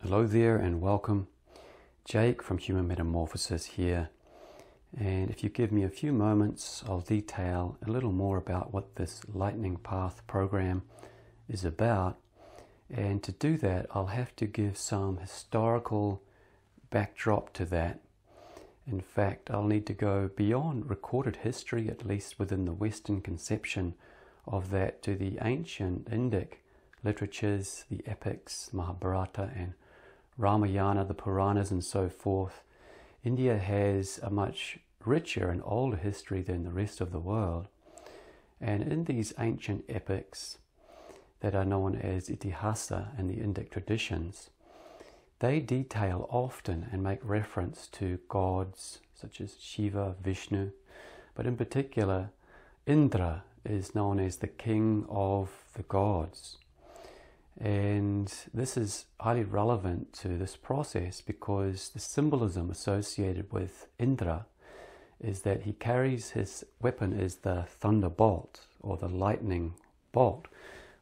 Hello there and welcome. Jake from Human Metamorphosis here. And if you give me a few moments, I'll detail a little more about what this Lightning Path program is about. And to do that, I'll have to give some historical backdrop to that. In fact, I'll need to go beyond recorded history, at least within the Western conception of that, to the ancient Indic literatures, the epics, Mahabharata and Ramayana, the Puranas and so forth. India has a much richer and older history than the rest of the world. And in these ancient epics that are known as Itihasa in the Indic traditions, they detail often and make reference to gods such as Shiva, Vishnu, but in particular Indra is known as the king of the gods. And this is highly relevant to this process because the symbolism associated with Indra is that he carries his weapon as the thunderbolt or the lightning bolt,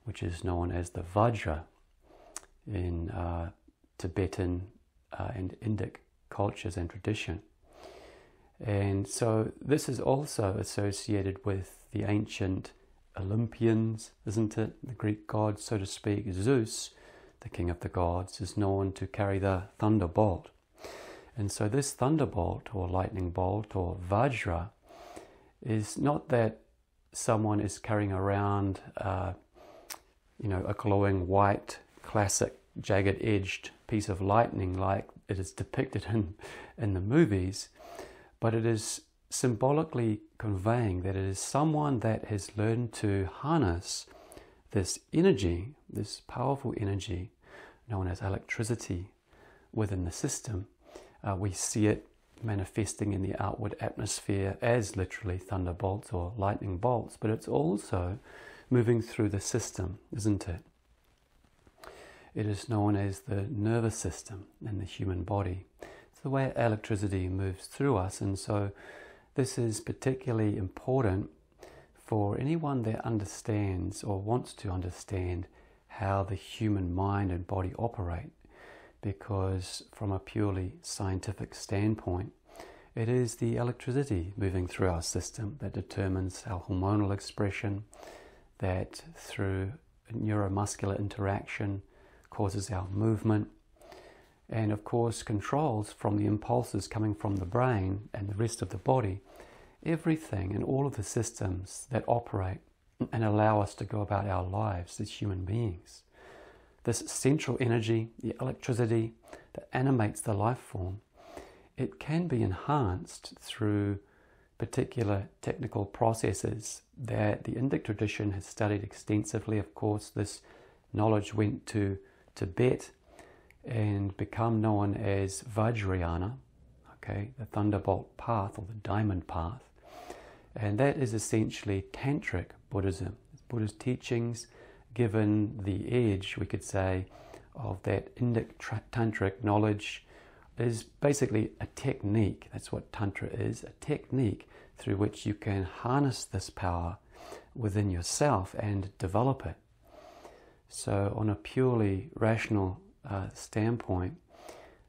which is known as the Vajra in Tibetan and Indic cultures and tradition. And so this is also associated with the ancient Olympians, isn't it? The Greek gods, so to speak. Zeus, the king of the gods, is known to carry the thunderbolt. And so this thunderbolt or lightning bolt or Vajra is not that someone is carrying around a glowing white, classic, jagged-edged piece of lightning like it is depicted in the movies, but it is symbolically conveying that it is someone that has learned to harness this energy, this powerful energy known as electricity within the system. We see it manifesting in the outward atmosphere as literally thunderbolts or lightning bolts, but it's also moving through the system, isn't it? It is known as the nervous system in the human body. It's the way electricity moves through us, and so this is particularly important for anyone that understands or wants to understand how the human mind and body operate, because from a purely scientific standpoint, it is the electricity moving through our system that determines our hormonal expression, that through neuromuscular interaction causes our movement, and of course controls from the impulses coming from the brain and the rest of the body, everything and all of the systems that operate and allow us to go about our lives as human beings. This central energy, the electricity that animates the life form, it can be enhanced through particular technical processes that the Indic tradition has studied extensively. Of course, this knowledge went to Tibet and become known as Vajrayana, the thunderbolt path or the diamond path. And that is essentially tantric Buddhism. It's Buddha's teachings given the edge, we could say, of that Indic tantric knowledge is basically a technique. That's what Tantra is, a technique through which you can harness this power within yourself and develop it. So on a purely rational standpoint,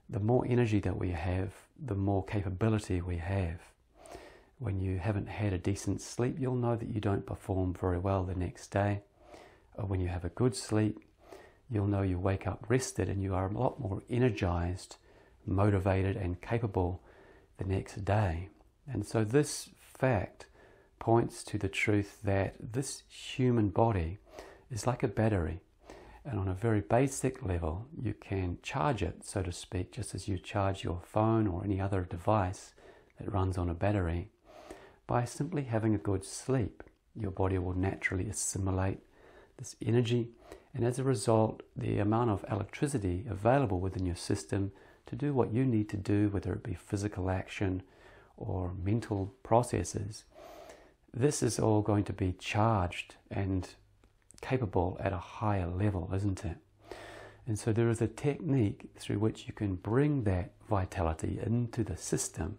the more energy that we have, the more capability we have. When you haven't had a decent sleep, you'll know that you don't perform very well the next day. Or when you have a good sleep, you'll know you wake up rested and you are a lot more energized, motivated and capable the next day. And so this fact points to the truth that this human body is like a battery. And on a very basic level, you can charge it, so to speak, just as you charge your phone or any other device that runs on a battery. By simply having a good sleep, your body will naturally assimilate this energy, and as a result, the amount of electricity available within your system to do what you need to do, whether it be physical action or mental processes, this is all going to be charged and capable at a higher level, isn't it? And so there is a technique through which you can bring that vitality into the system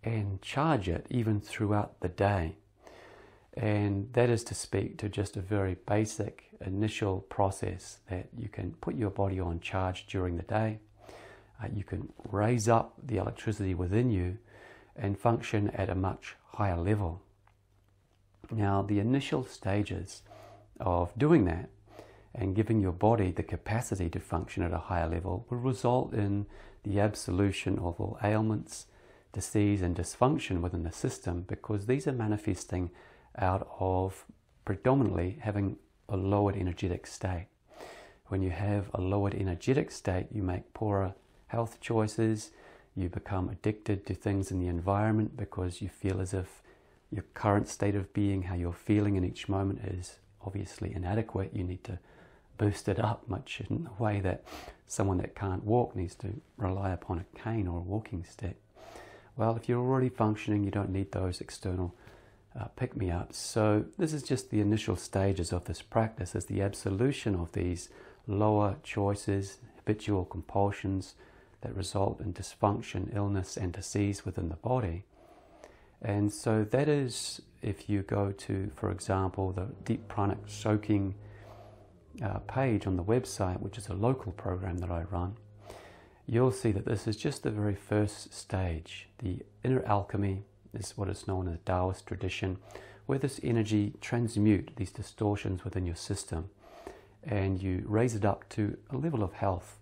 and charge it even throughout the day. And that is to speak to just a very basic initial process that you can put your body on charge during the day. You can raise up the electricity within you and function at a much higher level. Now, the initial stages of doing that and giving your body the capacity to function at a higher level will result in the absolution of all ailments, disease and dysfunction within the system, because these are manifesting out of predominantly having a lowered energetic state. When you have a lowered energetic state, you make poorer health choices, you become addicted to things in the environment because you feel as if your current state of being, how you're feeling in each moment, is obviously inadequate. You need to boost it up, much in the way that someone that can't walk needs to rely upon a cane or a walking stick. Well, if you're already functioning, you don't need those external pick-me-ups. So this is just the initial stages of this practice, is the absolution of these lower choices, habitual compulsions that result in dysfunction, illness and disease within the body. And so that is, if you go to, for example, the Deep Pranic Soaking page on the website, which is a local program that I run, you'll see that this is just the very first stage. The inner alchemy is what is known as the Taoist tradition, where this energy transmute these distortions within your system and you raise it up to a level of health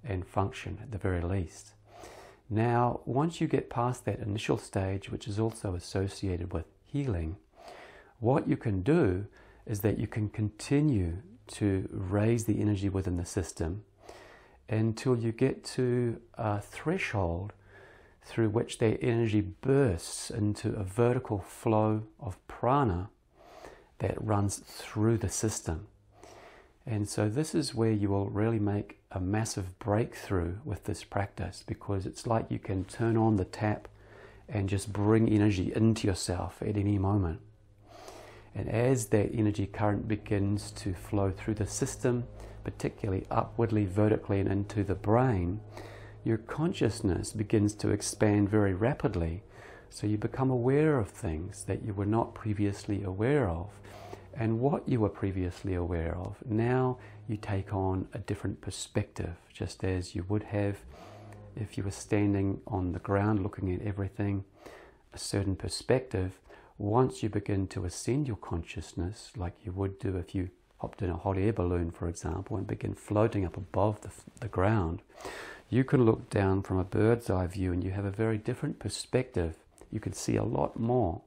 and function at the very least. Now, once you get past that initial stage, which is also associated with healing, what you can do is that you can continue to raise the energy within the system until you get to a threshold through which that energy bursts into a vertical flow of prana that runs through the system. And so this is where you will really make a massive breakthrough with this practice, because it's like you can turn on the tap and just bring energy into yourself at any moment. And as that energy current begins to flow through the system, particularly upwardly, vertically and into the brain, your consciousness begins to expand very rapidly. So you become aware of things that you were not previously aware of. And what you were previously aware of, now you take on a different perspective, just as you would have if you were standing on the ground looking at everything, a certain perspective. Once you begin to ascend your consciousness, like you would do if you hopped in a hot air balloon, for example, and begin floating up above the ground, you can look down from a bird's eye view and you have a very different perspective. You can see a lot more.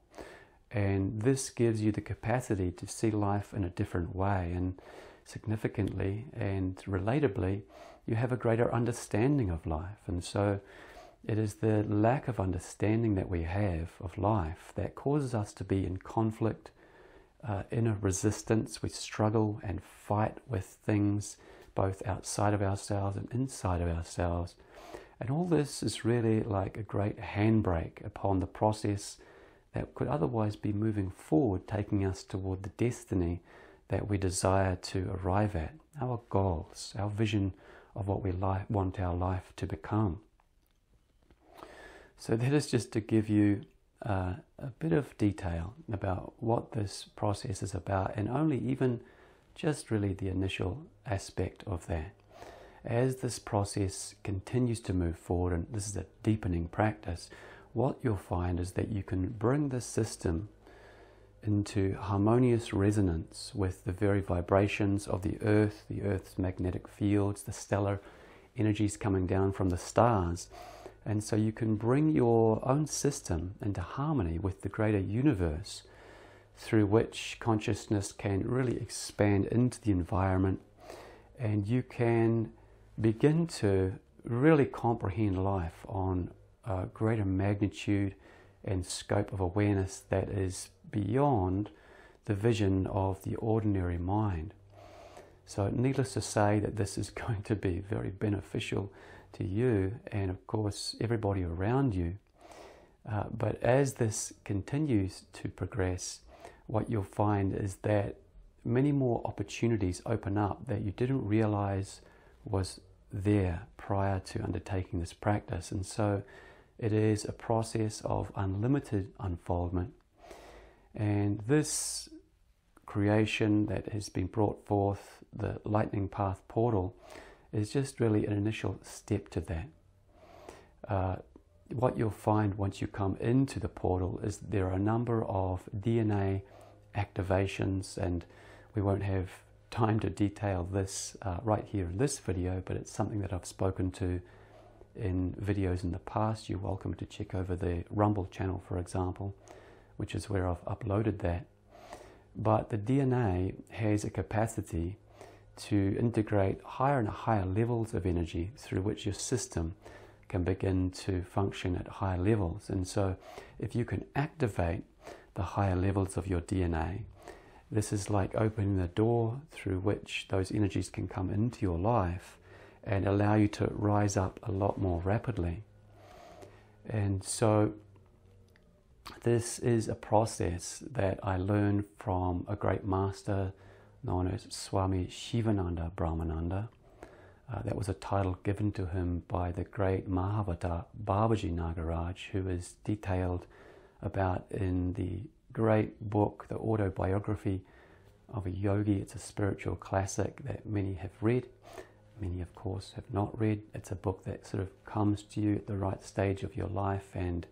And this gives you the capacity to see life in a different way. And significantly and relatably, you have a greater understanding of life. And so it is the lack of understanding that we have of life that causes us to be in conflict, inner resistance. We struggle and fight with things both outside of ourselves and inside of ourselves. And all this is really like a great handbrake upon the process that could otherwise be moving forward, taking us toward the destiny that we desire to arrive at, our goals, our vision of what we want our life to become. So that is just to give you a bit of detail about what this process is about, and only even just really the initial aspect of that. As this process continues to move forward, and this is a deepening practice, what you'll find is that you can bring the system into harmonious resonance with the very vibrations of the Earth's magnetic fields, the stellar energies coming down from the stars. And so you can bring your own system into harmony with the greater universe, through which consciousness can really expand into the environment, and you can begin to really comprehend life on a greater magnitude and scope of awareness that is beyond the vision of the ordinary mind. So needless to say that this is going to be very beneficial to you and of course everybody around you. But as this continues to progress, what you'll find is that many more opportunities open up that you didn't realize was there prior to undertaking this practice. And so it is a process of unlimited unfoldment. And this creation that has been brought forth, the Lightning Path portal, is just really an initial step to that. What you'll find once you come into the portal is there are a number of DNA activations, and we won't have time to detail this right here in this video, but it's something that I've spoken to in videos in the past. You're welcome to check over the Rumble channel, for example, which is where I've uploaded that. But the DNA has a capacity to integrate higher and higher levels of energy through which your system can begin to function at higher levels. And so if you can activate the higher levels of your DNA, this is like opening the door through which those energies can come into your life and allow you to rise up a lot more rapidly. And so this is a process that I learned from a great master known as Swami Shivananda Brahmananda. That was a title given to him by the great Mahavatar Babaji Nagaraj, who is detailed about in the great book, The Autobiography of a Yogi. It's a spiritual classic that many have read. Many, of course, have not read. It's a book that sort of comes to you at the right stage of your life, and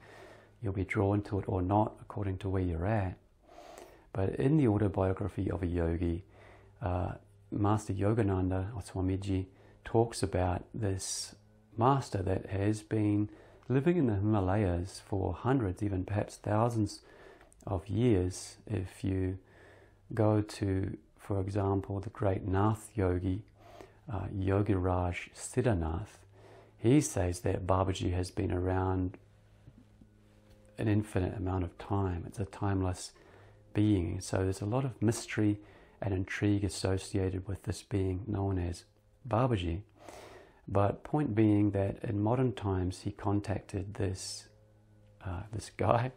you'll be drawn to it or not according to where you're at. But in the Autobiography of a Yogi, Master Yogananda, or Swamiji, talks about this master that has been living in the Himalayas for hundreds, even perhaps thousands of years. If you go to, for example, the great Nath Yogi, Yogiraj Siddhanath, he says that Babaji has been around an infinite amount of time. It's a timeless being. So there's a lot of mystery and intrigue associated with this being known as Babaji. But point being that in modern times he contacted this guy,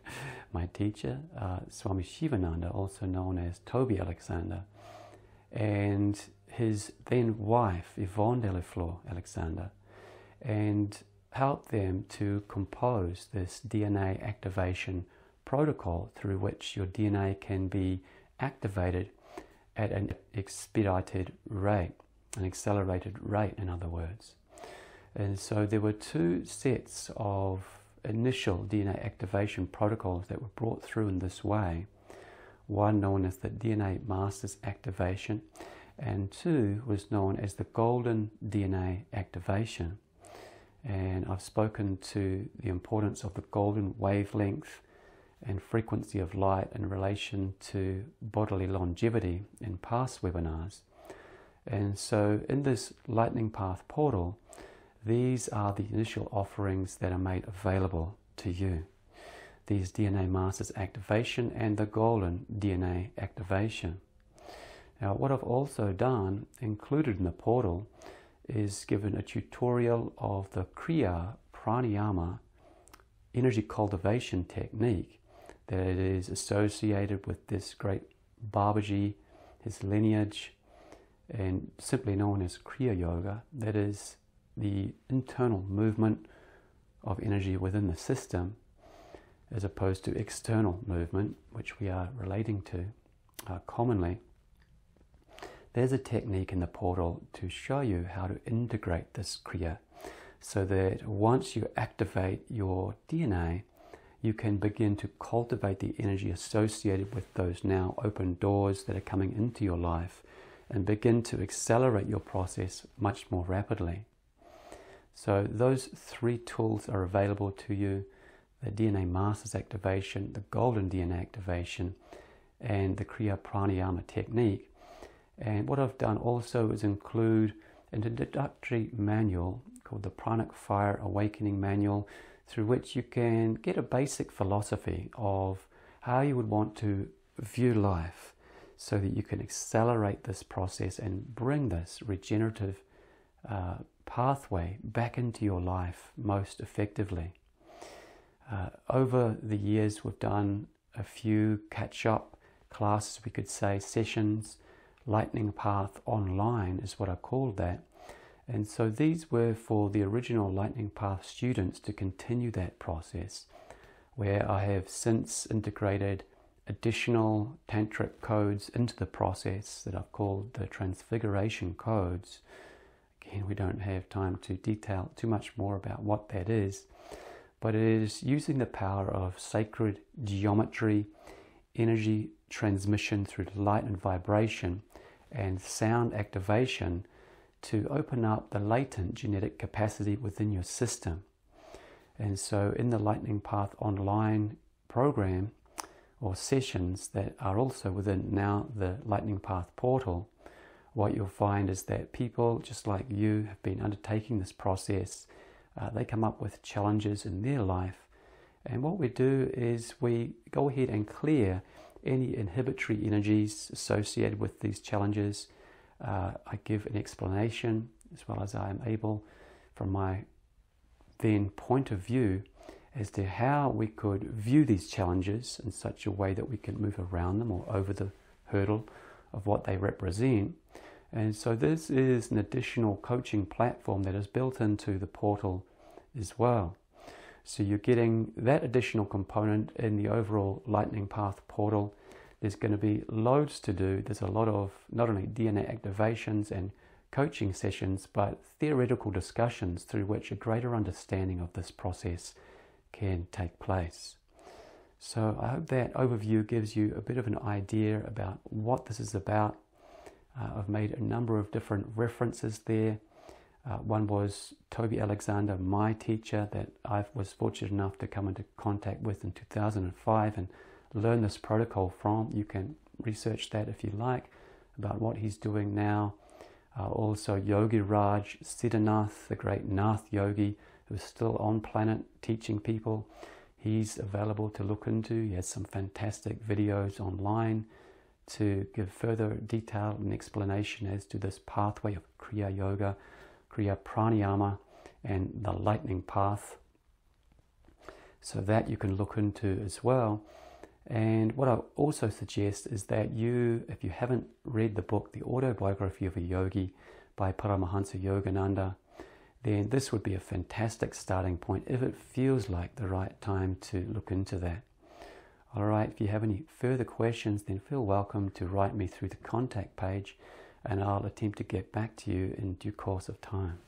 my teacher, Swami Shivananda, also known as Toby Alexander, and his then wife, Yvonne Delafleur Alexander, and helped them to compose this DNA activation protocol through which your DNA can be activated at an expedited rate, an accelerated rate, in other words. And so there were two sets of initial DNA activation protocols that were brought through in this way. One known as the DNA Masters activation, and two was known as the Golden DNA activation. And I've spoken to the importance of the golden wavelength and frequency of light in relation to bodily longevity in past webinars. And so in this Lightning Path portal, these are the initial offerings that are made available to you. These DNA Masters activation and the Golden DNA activation. Now, what I've also done, included in the portal, is given a tutorial of the Kriya Pranayama energy cultivation technique that is associated with this great Babaji, his lineage, and simply known as Kriya Yoga. That is the internal movement of energy within the system, as opposed to external movement, which we are relating to commonly. There's a technique in the portal to show you how to integrate this Kriya, so that once you activate your DNA, you can begin to cultivate the energy associated with those now open doors that are coming into your life, and begin to accelerate your process much more rapidly. So those three tools are available to you: the DNA Masters activation, the Golden DNA activation, and the Kriya Pranayama technique. And what I've done also is include an introductory manual called the Pranic Fire Awakening Manual, through which you can get a basic philosophy of how you would want to view life, so that you can accelerate this process and bring this regenerative pathway back into your life most effectively. Over the years, we've done a few catch-up classes, we could say, sessions. Lightning Path Online is what I called that. And so these were for the original Lightning Path students to continue that process, where I have since integrated additional tantric codes into the process that I've called the transfiguration codes. Again, we don't have time to detail too much more about what that is, but it is using the power of sacred geometry, energy transmission through light and vibration, and sound activation to open up the latent genetic capacity within your system. And so in the Lightning Path online program or sessions that are also within now the Lightning Path portal, what you'll find is that people just like you have been undertaking this process. They come up with challenges in their life, and what we do is we go ahead and clear any inhibitory energies associated with these challenges. I give an explanation as well as I am able from my then point of view as to how we could view these challenges in such a way that we can move around them or over the hurdle of what they represent. And so this is an additional coaching platform that is built into the portal as well. So you're getting that additional component in the overall Lightning Path portal. There's going to be loads to do. There's a lot of not only DNA activations and coaching sessions, but theoretical discussions through which a greater understanding of this process can take place. So I hope that overview gives you a bit of an idea about what this is about. I've made a number of different references there. One was Toby Alexander, my teacher, that I was fortunate enough to come into contact with in 2005 and learn this protocol from. You can research that if you like, about what he's doing now. Also Yogi Raj Siddhanath, the great Nath yogi, who's still on planet teaching people. He's available to look into. He has some fantastic videos online to give further detail and explanation as to this pathway of Kriya Yoga, Kriya Pranayama, and the Lightning Path. So that you can look into as well. And what I also suggest is that you, if you haven't read the book, The Autobiography of a Yogi by Paramahansa Yogananda, then this would be a fantastic starting point if it feels like the right time to look into that. Alright, if you have any further questions, then feel welcome to write me through the contact page, and I'll attempt to get back to you in due course of time.